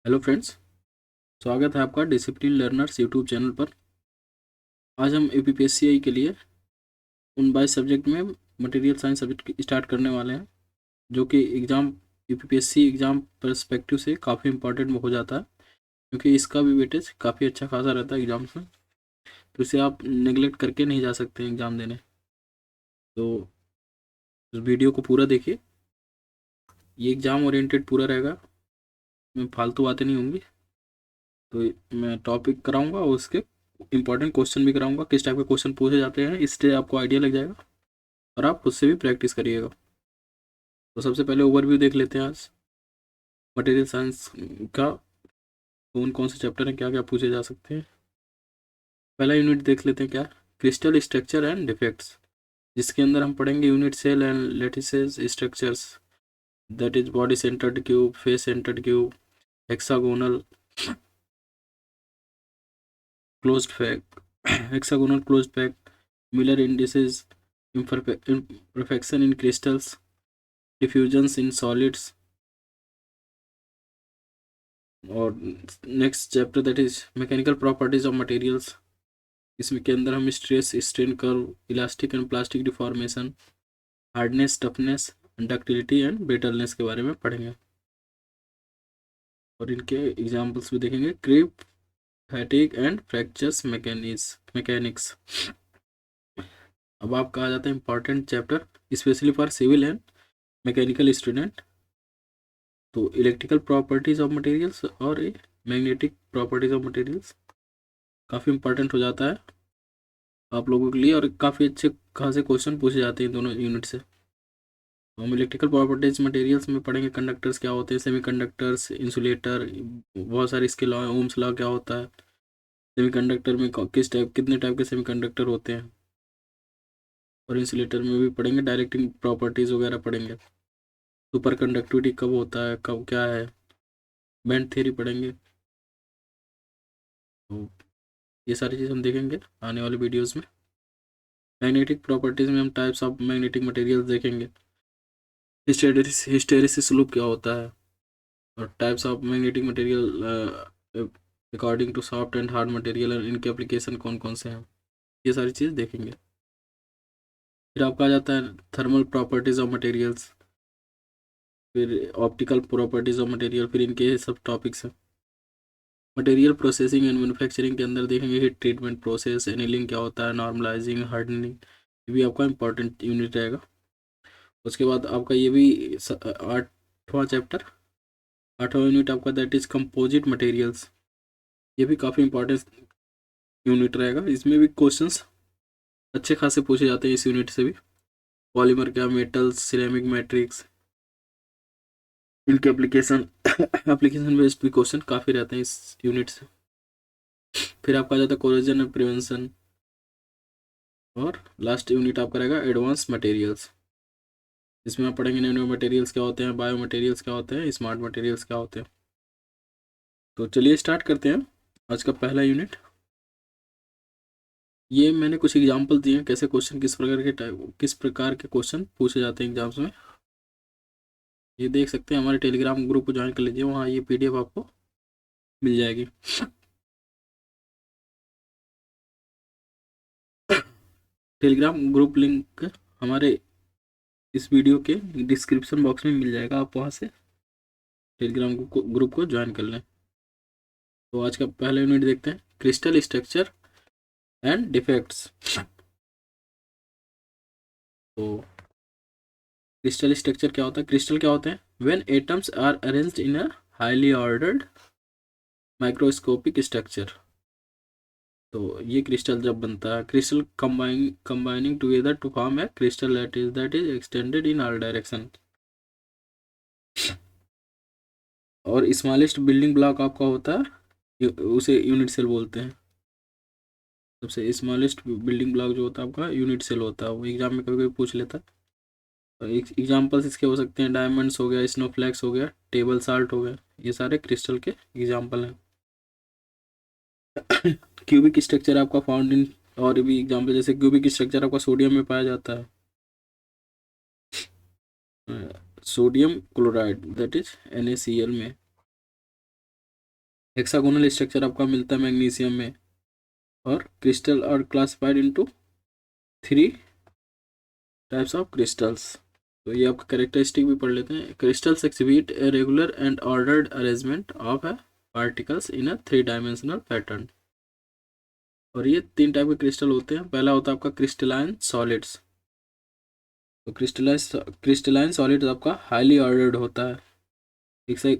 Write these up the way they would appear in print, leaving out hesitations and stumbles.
Hello friends, स्वागत है आपका डिसिप्लिन लर्नर्स यूट्यूब चैनल पर। आज हम यूपीपीएससी के लिए उन 22 सब्जेक्ट में मटेरियल साइंस सब्जेक्ट स्टार्ट करने वाले हैं, जो कि एग्ज़ाम यूपीपीएससी एग्ज़ाम पर्सपेक्टिव से काफ़ी इंपॉर्टेंट हो जाता है, क्योंकि इसका भी वेटेज काफ़ी अच्छा खासा रहता है एग्ज़ाम्स में। तो इसे आप नेगलेक्ट करके नहीं जा सकते एग्ज़ाम देने। तो इस वीडियो को पूरा देखिए, ये एग्ज़ाम ओरिएंटेड पूरा रहेगा, में फालतू बातें नहीं होंगी। तो मैं टॉपिक कराऊंगा और उसके इंपॉर्टेंट क्वेश्चन भी कराऊंगा, किस टाइप के क्वेश्चन पूछे जाते हैं, इससे आपको आइडिया लग जाएगा और आप खुद से भी प्रैक्टिस करिएगा। तो सबसे पहले ओवरव्यू देख लेते हैं आज मटेरियल साइंस का, कौन कौन से चैप्टर हैं, क्या क्या पूछे जा सकते हैं। पहला यूनिट देख लेते हैं, क्या क्रिस्टल स्ट्रक्चर एंड डिफेक्ट्स, जिसके अंदर हम पढ़ेंगे unit cell and lattices structures, that is body centred cube, face centred cube, hexagonal closed pack, hexagonal closed pack, Miller indices, imperfection in crystals, diffusions in solids, और next chapter that is mechanical properties of materials. इसमें के अंदर हम stress strain curve, elastic and plastic deformation, hardness, toughness, ductility and brittleness के बारे में पढ़ेंगे और इनके एग्जांपल्स भी देखेंगे। Creep, fatigue and fractures mechanics. अब आपका आ जाता है important chapter, specially for civil and mechanical student. तो इलेक्ट्रिकल प्रॉपर्टीज ऑफ मटेरियल्स और मैग्नेटिक प्रॉपर्टीज ऑफ मटेरियल्स काफ़ी इंपॉर्टेंट हो जाता है आप लोगों के लिए, और काफ़ी अच्छे खासे क्वेश्चन पूछे जाते हैं दोनों यूनिट से। हम इलेक्ट्रिकल प्रॉपर्टीज मटेरियल्स में पढ़ेंगे कंडक्टर्स क्या होते हैं, सेमीकंडक्टर्स, इंसुलेटर, बहुत सारे इसके लॉ, ओम्स लॉ क्या होता है, सेमीकंडक्टर में किस टाइप कितने टाइप के सेमीकंडक्टर होते हैं, और इंसुलेटर में भी पढ़ेंगे डायरेक्टिंग प्रॉपर्टीज वगैरह पढ़ेंगे। सुपर कंडक्टिविटी कब होता है, कब क्या है, बैंड थ्योरी पढ़ेंगे। तो ये सारी चीज़ हम देखेंगे आने वाले वीडियोज़ में। मैग्नेटिक प्रॉपर्टीज़ में हम टाइप्स ऑफ मैग्नेटिक मटेरियल्स देखेंगे, हिस्टेरिसिस लूप क्या होता है, और types of magnetic material according to soft and hard material, और इनके एप्लीकेशन कौन कौन से हैं, ये सारी चीज़ देखेंगे। फिर आपका आ जाता है थर्मल प्रॉपर्टीज़ ऑफ मटेरियल्स, फिर ऑप्टिकल प्रॉपर्टीज़ ऑफ मटेरियल, फिर इनके सब टॉपिक्स हैं। मटेरियल प्रोसेसिंग एंड मैन्युफैक्चरिंग के अंदर देखेंगे हीट ट्रीटमेंट प्रोसेस, एनीलिंग क्या होता है, नॉर्मलाइजिंग, हार्डनिंग, ये भी आपका इंपॉर्टेंट यूनिट रहेगा। उसके बाद आपका ये भी 8वां चैप्टर, 8वां यूनिट आपका दैट इज कंपोजिट मटेरियल्स, ये भी काफ़ी इंपॉर्टेंट यूनिट रहेगा। इसमें भी क्वेश्चंस अच्छे खासे पूछे जाते हैं इस यूनिट से भी। पॉलीमर क्या, मेटल्स, सिरेमिक, मैट्रिक्स, इनके एप्लीकेशन एप्लीकेशन बेस्ड भी क्वेश्चन काफ़ी रहते हैं इस यूनिट से। फिर आपका आ जाता है कोरोजन एंड प्रिवेंशन, और लास्ट यूनिट आपका रहेगा एडवांस मटेरियल्स, इसमें आप पढ़ेंगे नैनो मटेरियल्स क्या होते हैं, बायो मटेरियल्स क्या होते हैं, स्मार्ट मटेरियल्स क्या होते हैं। तो चलिए स्टार्ट करते हैं आज का पहला यूनिट। ये मैंने कुछ एग्जांपल दिए हैं, कैसे क्वेश्चन किस प्रकार के क्वेश्चन पूछे जाते हैं एग्जाम्स में। ये देख सकते हैं, हमारे टेलीग्राम ग्रुप को ज्वाइन कर लीजिए, वहाँ ये पीडीएफ आपको मिल जाएगी। टेलीग्राम ग्रुप लिंक हमारे इस वीडियो के डिस्क्रिप्शन बॉक्स में मिल जाएगा, आप वहाँ से टेलीग्राम ग्रुप को ज्वाइन कर लें। तो आज का पहला यूनिट देखते हैं, क्रिस्टल स्ट्रक्चर एंड डिफेक्ट्स। तो क्रिस्टल स्ट्रक्चर क्या होता है, क्रिस्टल क्या होते हैं, when atoms are arranged in a highly ordered microscopic structure. तो ये क्रिस्टल जब बनता है, crystal combining together to form a crystal that is extended in all direction. और स्मॉलेस्ट बिल्डिंग ब्लॉक आपका होता है, उसे यूनिट सेल बोलते हैं। सबसे स्मॉलेस्ट बिल्डिंग ब्लॉक जो होता है आपका यूनिट सेल होता है, वो एग्जाम में कभी कभी पूछ लेता है। तो एग्जाम्पल्स इसके हो सकते हैं, डायमंड्स हो गया, स्नोफ्लैक्स हो गया, टेबल साल्ट हो गया, ये सारे क्रिस्टल के एग्जाम्पल हैं। क्यूबिक स्ट्रक्चर आपका फाउंड इन, और भी एग्जाम्पल जैसे क्यूबिक स्ट्रक्चर आपका सोडियम में पाया जाता है, sodium chloride that is NaCl में। हेक्सागोनल स्ट्रक्चर आपका मिलता है मैग्नीशियम में, और crystal are classified into 3 types of crystals. तो ये आपका कैरेक्टरिस्टिक भी पढ़ लेते हैं। Crystals exhibit a regular and ordered arrangement of a particles in a 3 dimensional pattern. और ये 3 टाइप के क्रिस्टल होते हैं। पहला होता है आपका क्रिस्टलाइन सॉलिड्स। तो क्रिस्टलाइन सॉलिड्स आपका हाईली ऑर्डर्ड होता है।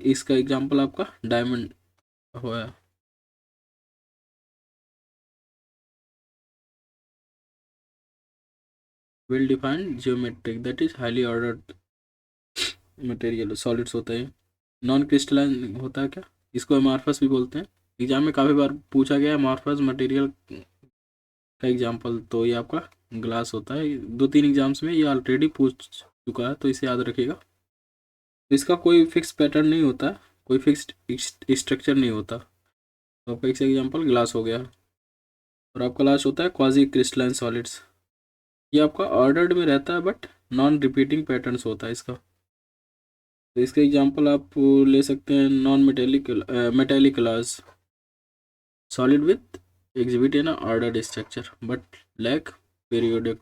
इसका एग्जांपल आपका डायमंड हुआ। Well defined geometric that is highly ordered material solids होता है। नॉन क्रिस्टलाइन होता है क्या, इसको अमॉर्फस भी बोलते हैं। एग्जाम में काफ़ी बार पूछा गया है अमॉर्फस मटेरियल का एग्जांपल, तो ये आपका ग्लास होता है। 2-3 एग्जाम्स में ये ऑलरेडी पूछ चुका है, तो इसे याद रखिएगा। तो इसका कोई फिक्स पैटर्न नहीं होता, कोई फिक्स्ड स्ट्रक्चर नहीं होता। तो आपका एक एग्जांपल ग्लास हो गया। और आपका लास्ट होता है क्वाजी क्रिस्टलाइन सॉलिड्स। ये आपका ऑर्डर्ड में रहता है बट नॉन रिपीटिंग पैटर्न्स होता है इसका। तो इसका एग्जांपल आप ले सकते हैं non metallic glass solid with exhibit in ordered structure but lack periodic,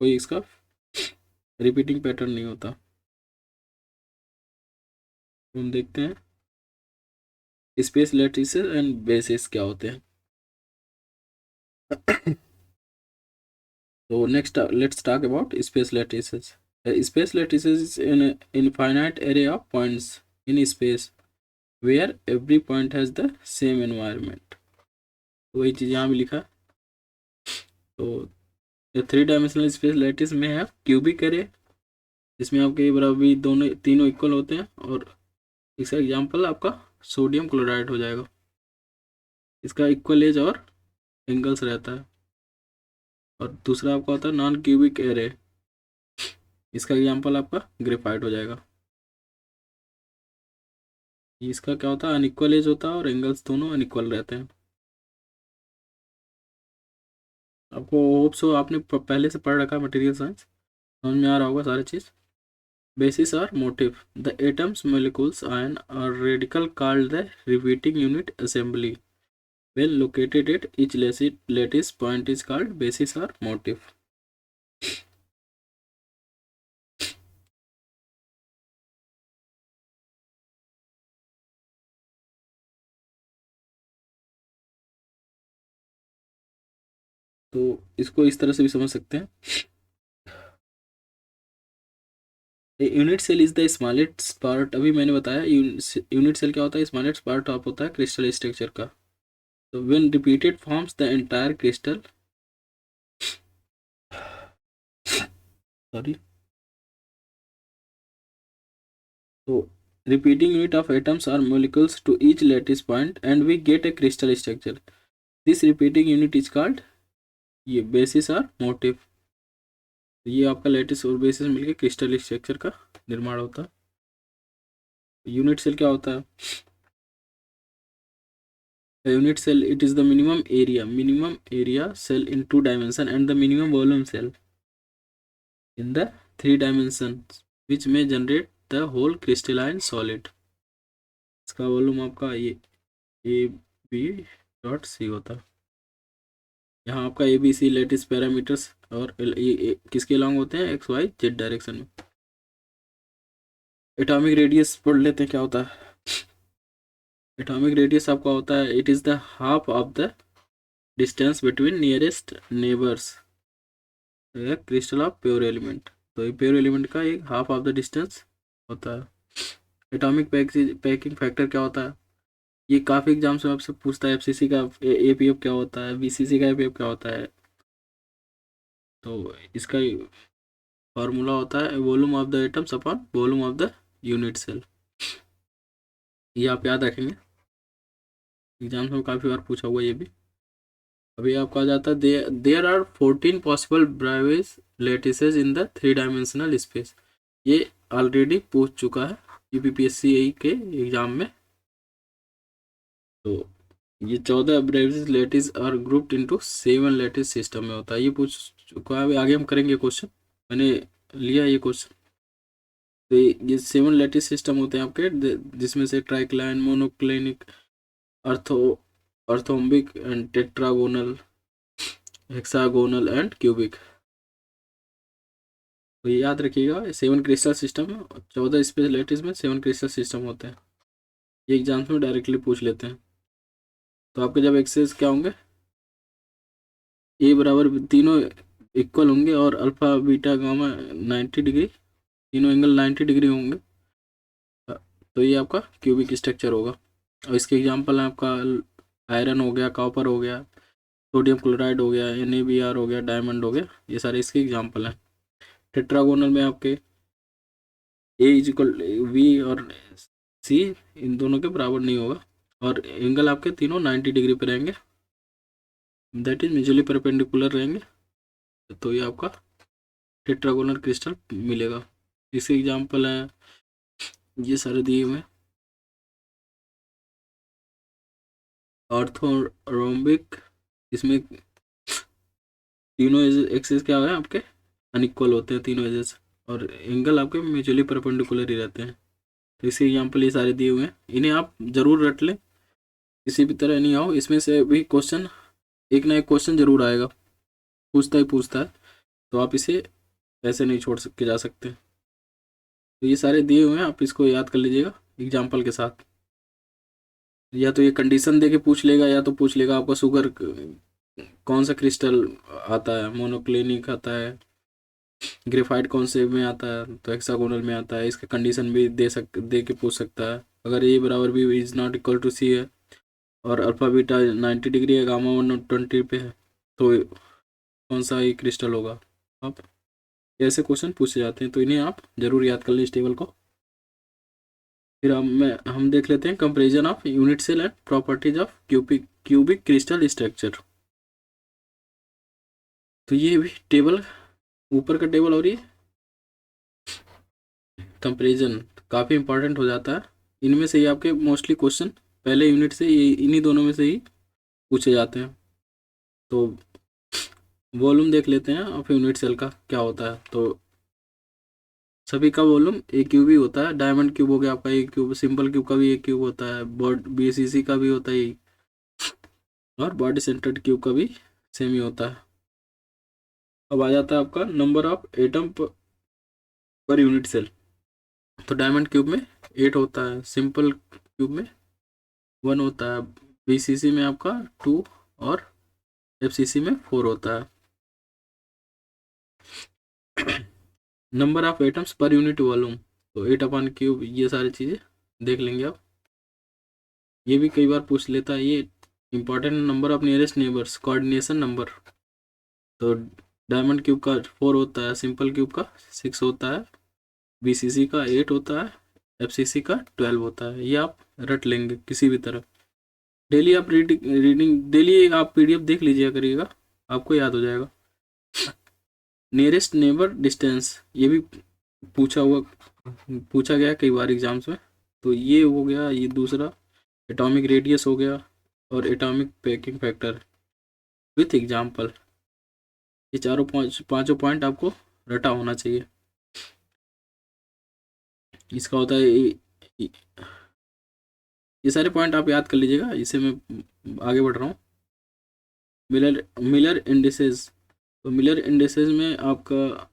कोई इसका रिपीटिंग पैटर्न नहीं होता। तो हम देखते हैं स्पेस लैटिसेस एंड बेसिस क्या होते हैं। तो next let's talk about space lattices. Space lattices is an infinite array of points in space where every point has the same environment। तो वही चीज़ यहाँ भी लिखा है। तो 3 डायमेंशनल स्पेस लैटिस में है क्यूबिक एरे, जिसमें आपके बराबरी दोनों तीनों इक्वल होते हैं। और इसका एग्जांपल आपका सोडियम क्लोराइड हो जाएगा। इसका इक्वल एज और एंगल्स रहता है। और दूसरा आपका होता है नॉन क्यूबिक एरे, इसका एग्जांपल आपका ग्रेफाइट हो जाएगा। इसका क्या होता है अनइक्वल एज होता है और एंगल्स दोनों अनइक्वल रहते हैं। आपको होप सो आपने पहले से पढ़ रखा है मटेरियल साइंस, समझ में आ रहा होगा सारी चीज़। Bases are motif. The atoms, molecules, ion or radical called the repeating unit assembly. When located at each lattice point is called basis or motif. तो इसको इस तरह से भी समझ सकते हैं। Unit cell is the smallest part, अभी मैंने बताया यूनिट सेल क्या होता है, स्मॉलेस्ट पार्ट ऑफ होता है क्रिस्टल स्ट्रक्चर का। तो when repeated forms the entire crystal, sorry, तो repeating unit of atoms or molecules to each lattice point and we get a crystal structure. This repeating unit is called ये basis और motive. ये आपका lattice और basis मिलकर crystal structure का निर्माण होता है। यूनिट सेल क्या होता है, unit cell it is the minimum area cell in 2 dimension and the minimum volume cell in the 3 dimension which में generate the whole crystalline solid. इसका वॉल्यूम आपका ये AB.C होता है। यहाँ आपका ABC लेटिस पैरामीटर्स और ये किसके अलॉन्ग होते हैं, XY Z डायरेक्शन में। एटॉमिक रेडियस पढ़ लेते हैं क्या होता है। एटॉमिक रेडियस आपका होता है it is the half of the distance between nearest neighbours crystal of pure element. तो ये प्योर एलिमेंट का एक हाफ ऑफ द डिस्टेंस होता है। एटॉमिक पैकिंग फैक्टर क्या होता है, ये काफ़ी एग्जाम्स में आपसे पूछता है। FCC का APF क्या होता है, BCC का APF क्या होता है। तो इसका फार्मूला होता है volume of the atoms upon volume of the unit cell. ये आप याद रखेंगे, एग्जाम्स में काफ़ी बार पूछा हुआ ये भी। अभी आपको आ जाता है there are 14 possible Bravais lattices in the 3 dimensional space. ये ऑलरेडी पूछ चुका है UPPSC के एग्जाम में। तो ये 14 Bravais lattice are grouped into 7 lattice system में होता है। ये पूछ चुका है, आगे हम करेंगे क्वेश्चन, मैंने लिया ये क्वेश्चन। तो ये 7 लेटिस सिस्टम होते हैं आपके, जिसमें से triclinic, monoclinic, ortho orthorhombic and tetragonal, hexagonal and cubic. तो ये याद रखिएगा, 7 क्रिस्टल सिस्टम, 14 स्पेस लैटिस में 7 क्रिस्टल सिस्टम होते हैं। ये एग्जाम्स में डायरेक्टली पूछ लेते हैं। तो आपके जब एक्सेस क्या होंगे, ए बराबर तीनों इक्वल होंगे और अल्फा बीटा गामा 90 डिग्री, तीनों एंगल 90 डिग्री होंगे, तो ये आपका क्यूबिक स्ट्रक्चर होगा। और इसके एग्जांपल हैं आपका आयरन हो गया, कॉपर हो गया, सोडियम क्लोराइड हो गया, NaBr हो गया, डायमंड हो गया, ये सारे इसके एग्जांपल हैं। टेट्रागोनल में आपके ए इज इक्वल वी और सी इन दोनों के बराबर नहीं होगा, और एंगल आपके तीनों 90 डिग्री पे रहेंगे, दैट इज म्यूचुअली परपेंडिकुलर रहेंगे। तो ये आपका टेट्रागोनल क्रिस्टल मिलेगा। इसके एग्जांपल हैं ये सारे दिए हुए हैं। ऑर्थोरोम्बिक, इसमें तीनों एक्सिस क्या है आपके अनइक्वल होते हैं तीनों एजेस, और एंगल आपके म्यूचुअली परपेंडिकुलर ही रहते हैं। तो इसके एग्जांपल ये सारे दिए हुए हैं, इन्हें आप जरूर रट लें, किसी भी तरह नहीं आओ, इसमें से भी क्वेश्चन एक ना एक क्वेश्चन जरूर आएगा, पूछता है, तो आप इसे ऐसे नहीं छोड़ के जा सकते। तो ये सारे दिए हुए हैं, आप इसको याद कर लीजिएगा एग्जाम्पल के साथ। या तो ये कंडीशन दे के पूछ लेगा, या तो पूछ लेगा आपका शुगर कौन सा क्रिस्टल आता है, मोनोक्लिनिक आता है, ग्रेफाइट कौन से में आता है, तो हेक्सागोनल में आता है। इसका कंडीशन भी दे के पूछ सकता है। अगर ए बराबर b is not equal to c है, और अल्फा बीटा 90 डिग्री है, गामा 120 पे है, तो कौन सा ये क्रिस्टल होगा। आप ऐसे क्वेश्चन पूछे जाते हैं, तो इन्हें आप जरूर याद कर लें इस टेबल को। फिर हम देख लेते हैं comparison of unit cell and properties of cubic crystal structure. तो ये भी टेबल, ऊपर का टेबल और ये कंपेरिजन काफ़ी इंपॉर्टेंट हो जाता है। इनमें से ही आपके मोस्टली क्वेश्चन पहले यूनिट से ये इन्हीं दोनों में से ही पूछे जाते हैं। तो वॉल्यूम देख लेते हैं और फिर यूनिट सेल का क्या होता है। तो सभी का वॉल्यूम ए क्यूब ही होता है। डायमंड क्यूब हो गया आपका ए क्यूब, सिंपल क्यूब का भी ए क्यूब होता है, BCC का भी होता है, और बॉडी सेंटर्ड क्यूब का भी सेम ही होता है। अब आ जाता है आपका number of atom per unit cell. तो डायमंड क्यूब में 8 होता है, सिंपल क्यूब में 1 होता है, BCC में आपका 2 और FCC में 4 होता है। Number of atoms per unit volume, तो 8/क्यूब, ये सारी चीज़ें देख लेंगे आप। ये भी कई बार पूछ लेता है, ये important. Number of nearest neighbours, coordination number, तो डायमंड क्यूब का 4 होता है, सिंपल क्यूब का 6 होता है, BCC का 8 होता है, FCC का 12 होता है। ये आप रट लेंगे किसी भी तरह। डेली आप रीडिंग डेली आप PDF देख लीजिए करिएगा, आपको याद हो जाएगा। नियरेस्ट नेबर डिस्टेंस, ये भी पूछा गया कई बार एग्जाम्स में। तो ये हो गया, ये दूसरा एटॉमिक रेडियस हो गया, और atomic packing factor with example. ये चारों पांचों पॉइंट आपको रटा होना चाहिए। इसका होता है ये सारे पॉइंट आप याद कर लीजिएगा, इसे मैं आगे बढ़ रहा हूँ। मिलर इंडिसेस, तो मिलर इंडिसेस में आपका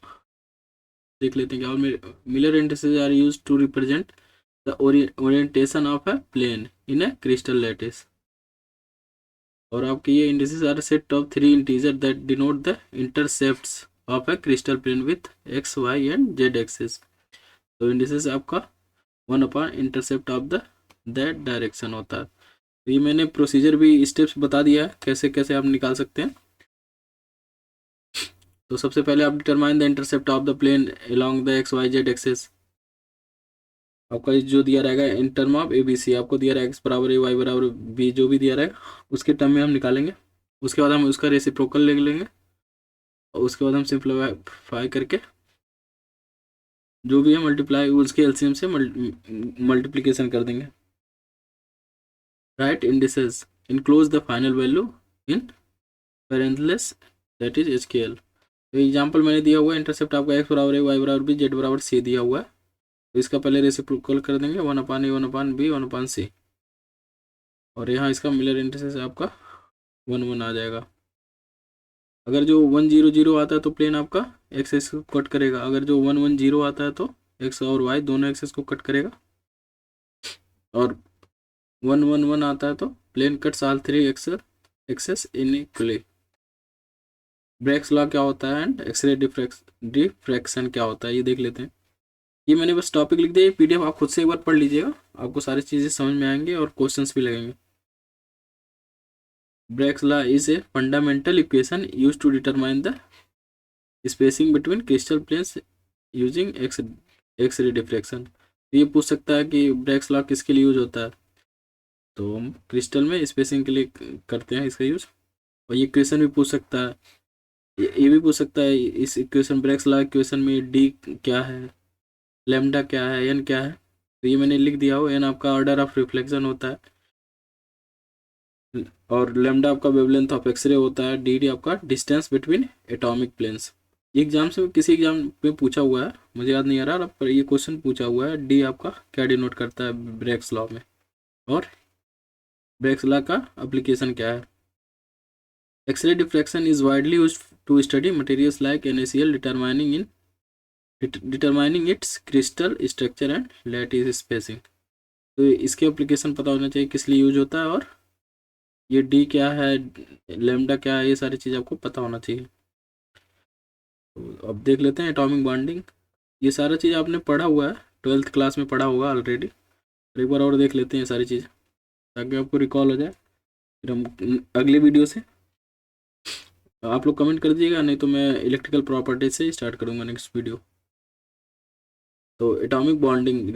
देख लेते हैं क्या। Miller indices are use to represent the orientation of a plane in a crystal lattice. और आपके ये indices are set of 3 integer that denote the intercepts of a crystal plane with x, y and z axis. तो इंडिसेस आपका 1 intercept of the that direction होता है। तो ये मैंने प्रोसीजर भी स्टेप्स बता दिया है, कैसे कैसे आप निकाल सकते हैं। तो सबसे पहले आप determine the intercept of the plane along the x, y, z axis. आपका जो दिया रहेगा इन टर्म ऑफ ABC, आपको दिया रहेगा x बराबर a, y बराबर b, जो भी दिया रहेगा उसके टर्म में हम निकालेंगे। उसके बाद हम उसका रेसिप्रोकल ले लेंगे, और उसके बाद हम सिंप्लीफाई करके जो भी है मल्टीप्लाई उसके LCM से मल्टीप्लिकेशन कर देंगे। Right indices enclose the final value in parenthesis that is HKL। तो एग्जांपल मैंने दिया हुआ है, इंटरसेप्ट आपका x बराबर है, y बराबर b, z बराबर c दिया हुआ है। तो इसका पहले रेसिप्रोकल कर देंगे, 1/a, 1/b, 1/c। और यहाँ इसका मिलर इंटरसेक्स आपका 1 1 आ जाएगा। अगर जो 1 0 0 आता है तो प्लेन आपका एक्स एक्सिस को कट करेगा, अगर जो 1 1 0 आता है तो एक्स और वाई दोनों एक्सिस को कट करेगा, और 1 1 1 आता है तो plane cuts all 3 axes unequally. Bragg's law क्या होता है एंड एक्सरे डिफ्रैक्शन क्या होता है ये देख लेते हैं। ये मैंने बस टॉपिक लिख दिया, ये पीडीएफ आप खुद से एक बार पढ़ लीजिएगा, आपको सारी चीज़ें समझ में आएंगी और क्वेश्चंस भी लगेंगे। Bragg's law is a fundamental equation use to determine the spacing between crystal planes using X ray diffraction. तो ये पूछ सकता है कि ब्रेक्स लॉ किसके लिए यूज होता है, तो हम क्रिस्टल में स्पेसिंग के लिए करते हैं इसका यूज। और ये इक्वेशन भी पूछ सकता है, ये भी पूछ सकता है इस इक्वेशन ब्रेक्स लॉ इक्वेशन में डी क्या है, लैम्डा क्या है, एन क्या है। तो ये मैंने लिख दिया हो, एन आपका ऑर्डर ऑफ रिफ्लेक्शन होता है, और लैम्डा आपका वेवलेंथ ऑफ एक्सरे होता है, डी आपका distance between atomic planes. Exam से किसी एग्जाम में पूछा हुआ है, मुझे याद नहीं आ रहा, पर ये क्वेश्चन पूछा हुआ है डी आपका क्या डिनोट करता है ब्रेक्स लॉ में, और ब्रेक्स लॉ का एप्लीकेशन क्या है। X ray diffraction is widely used to study materials like NaCl determining its crystal structure and lattice spacing. तो इसके एप्लीकेशन पता होना चाहिए किस लिए यूज होता है, और ये डी क्या है, लैम्डा क्या है, ये सारी चीज़ आपको पता होना चाहिए। तो अब देख लेते हैं एटॉमिक बॉन्डिंग। ये सारा चीज़ आपने पढ़ा हुआ है, 12th क्लास में पढ़ा होगा ऑलरेडी, एक बार और देख लेते हैं सारी चीज़ ताकि आपको रिकॉल हो जाए। फिर हम अगले वीडियो से आप लोग कमेंट कर दीजिएगा, नहीं तो मैं इलेक्ट्रिकल प्रॉपर्टीज से स्टार्ट करूँगा नेक्स्ट वीडियो। तो atomic bonding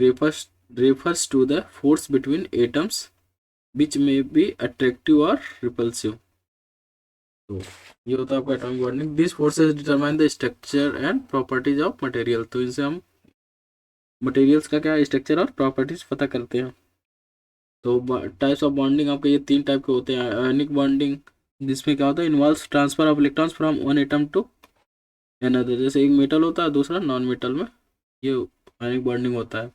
refers to the force between atoms which may be attractive or repulsive। तो ये होता है आपका atomic bonding. This forces determine the structure and properties of material. तो इनसे हम मटेरियल्स का क्या स्ट्रक्चर और प्रॉपर्टीज पता करते हैं। तो टाइप्स ऑफ बॉन्डिंग आपके ये 3 टाइप के होते हैं। आयनिक बॉन्डिंग, जिसमें क्या होता है, involves transfer of electrons from one atom to another. जैसे एक मेटल होता है दूसरा नॉन मेटल में, ये आयनिक बॉन्डिंग होता है।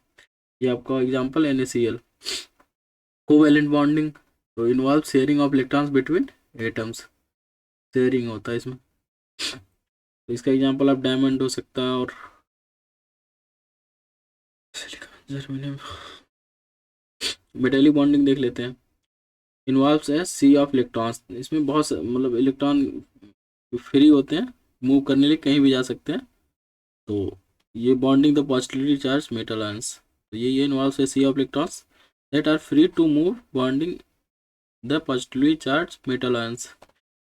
ये आपका एग्जांपल NaCl। कोवैलेंट बॉन्डिंग, तो involve sharing of electrons between atoms, sharing होता है इसमें। तो इसका एग्जांपल आप डायमंड हो सकता है, और जर्मेनियम। मेटेलिक बॉन्डिंग देख लेते हैं, involves a sea of electrons. इसमें बहुत मतलब इलेक्ट्रॉन फ्री होते हैं, मूव करने के लिए कहीं भी जा सकते हैं। तो ये bonding the positively charge metal ions, तो ये involves a sea of electrons that are free to move bonding the positively charge metal ions.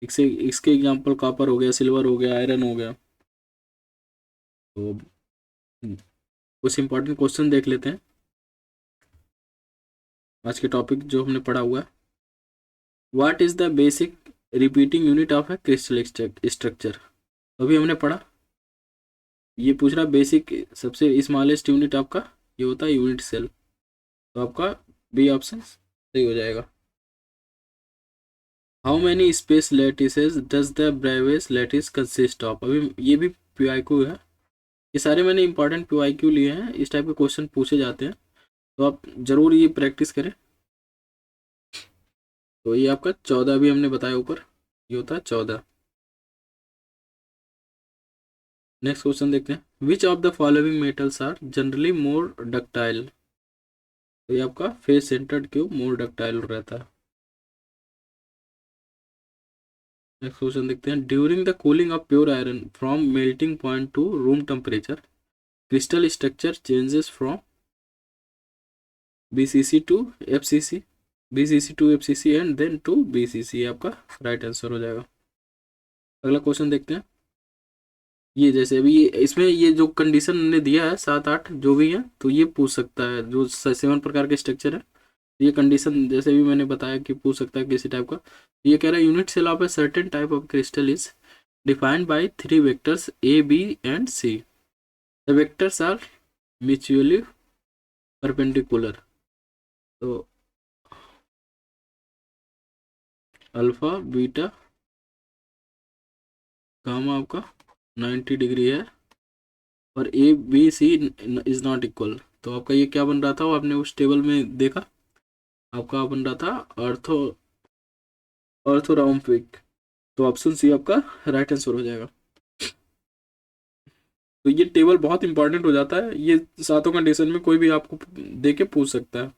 इसके एग्जांपल कॉपर हो गया, सिल्वर हो गया, आयरन हो गया। तो कुछ इंपॉर्टेंट क्वेश्चन देख लेते हैं आज के टॉपिक जो हमने पढ़ा हुआ है। What is the basic repeating unit of A crystal structure. अभी हमने पढ़ा, ये पूछ रहा बेसिक सबसे स्मॉलेस्ट यूनिट आपका ये होता है यूनिट सेल। तो आपका बी ऑप्शन सही हो जाएगा। How many space lattices does the Bravais lattice consist of. अभी ये भी PYQ है, ये सारे मैंने इंपॉर्टेंट PYQ लिए हैं, इस टाइप के क्वेश्चन पूछे जाते हैं, तो आप जरूर ये प्रैक्टिस करें। तो ये आपका 14 भी हमने बताया ऊपर, ये होता है 14। नेक्स्ट क्वेश्चन देखते हैं, which of the following metals are generally more ductile. तो ये आपका फेस सेंटर्ड क्यों मोर डक्टाइल रहता है। नेक्स्ट क्वेश्चन देखते हैं, during the cooling of pure iron from melting point to room temperature crystal structure changes from BCC to FCC, BCC to FCC and then to BCC। आपका right answer हो जाएगा। अगला question देखते हैं, ये जैसे अभी इसमें ये जो कंडीशन ने दिया है 7 8 जो भी है, तो ये पूछ सकता है जो 7 प्रकार के स्ट्रक्चर है, ये कंडीशन जैसे भी मैंने बताया कि पूछ सकता है किसी टाइप का। ये कह रहा है unit cell of a certain type of crystal is defined by 3 vectors A, B and C। The vectors are mutually perpendicular. तो अल्फा बीटा गामा आपका 90 डिग्री है, और ABC इज नॉट इक्वल। तो आपका ये क्या बन रहा था वो आपने उस टेबल में देखा, आपका बन रहा था ऑर्थोरॉम्बिक। तो ऑप्शन सी आपका राइट आंसर हो जाएगा। तो ये टेबल बहुत इंपॉर्टेंट हो जाता है, ये सातों कंडीशन में कोई भी आपको दे के पूछ सकता है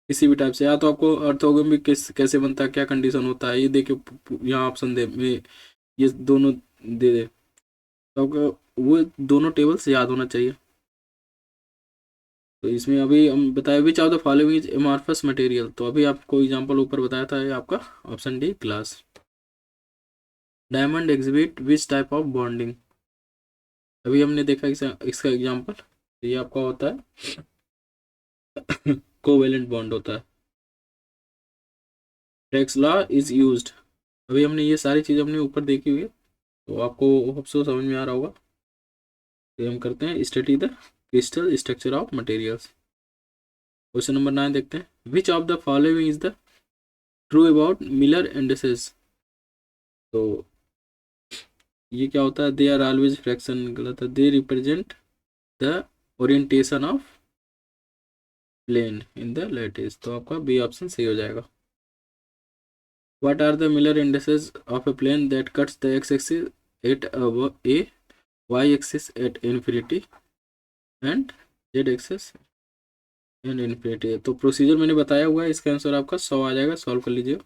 किसी भी टाइप से। या तो आपको ऑर्थोगोनल कैसे बनता है, क्या कंडीशन होता है, ये दे के यहाँ ऑप्शन दे में ये दोनों दे दे, तो आपको वो दोनों टेबल्स याद होना चाहिए। तो इसमें अभी हम बताए विच of the following is amorphous material, तो अभी आपको एग्जांपल ऊपर बताया था, ये आपका option D glass. Diamond exhibit which type of bonding, अभी हमने देखा इसका एग्जांपल, ये आपका होता है कोवेलेंट बॉन्ड होता है। टेक्स लॉ इज यूज्ड, अभी हमने ये सारी चीज़ हमने ऊपर देखी हुई है, तो आपको होप सो समझ में आ रहा होगा। तो हम करते हैं study the crystal structure of materials. Question number 9 देखते हैं, which of the following is the true about Miller indices. तो ये क्या होता है, दे आर ऑलवेज फ्रैक्शन, गलत है, they represent the orientation of plane in the lattice, तो आपका बी ऑप्शन सही हो जाएगा। What are the Miller indices of a plane that cuts the x axis at a y axis at infinity and z axis and infinity. तो procedure मैंने बताया हुआ है, इसका आंसर आपका 100 आ जाएगा, सॉल्व कर लीजिए।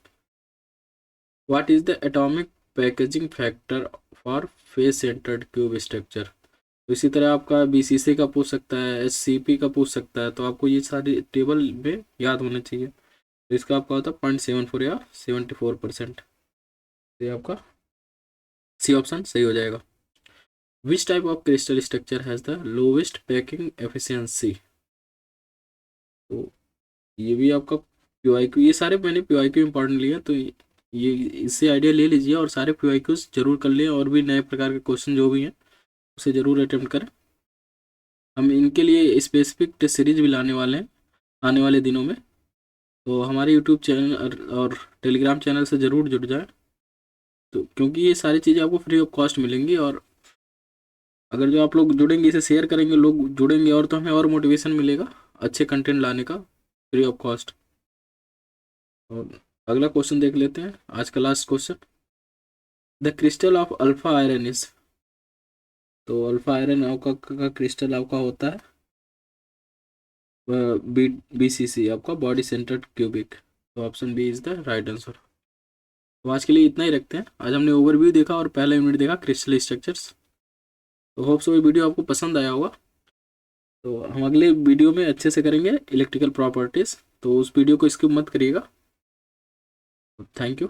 What is the atomic packaging factor for face centred cube structure. तो इसी तरह आपका बीसीसी का पूछ सकता है, एससीपी का पूछ सकता है, तो आपको ये सारी टेबल में याद होने चाहिए। तो इसका आपका होता है 0.74 या 74%, ये आपका सी ऑप्शन सही हो जाएगा। Which type of crystal structure has the lowest packing efficiency, तो ये भी आपका PYQ, ये सारे मैंने PYQ इंपॉर्टेंट लिए, तो ये इससे आइडिया ले लीजिए और सारे PYQs जरूर कर लिए, और भी नए प्रकार के क्वेश्चन जो भी हैं उसे ज़रूर अटेम्प्ट करें। हम इनके लिए स्पेसिफिक टेस्ट सीरीज भी लाने वाले हैं आने वाले दिनों में, तो हमारे यूट्यूब चैनल और टेलीग्राम चैनल से ज़रूर जुड़ जाएं, तो क्योंकि ये सारी चीज़ें आपको फ्री ऑफ कॉस्ट मिलेंगी, और अगर जो आप लोग जुड़ेंगे, इसे शेयर करेंगे, लोग जुड़ेंगे और तो हमें और मोटिवेशन मिलेगा अच्छे कंटेंट लाने का फ्री ऑफ कॉस्ट। और अगला क्वेश्चन देख लेते हैं, आज का last question, the crystal of alpha iron is, तो अल्फा आयरन का क्रिस्टल आपका होता है BCC, आपका बॉडी सेंटर्ड क्यूबिक, तो option B is the right answer. तो आज के लिए इतना ही रखते हैं, आज हमने ओवरव्यू देखा और पहला यूनिट देखा क्रिस्टल स्ट्रक्चर्स। तो होप सो ये वीडियो आपको पसंद आया होगा, तो हम अगले वीडियो में अच्छे से करेंगे इलेक्ट्रिकल प्रॉपर्टीज़, तो उस वीडियो को स्किप मत करिएगा। Thank you.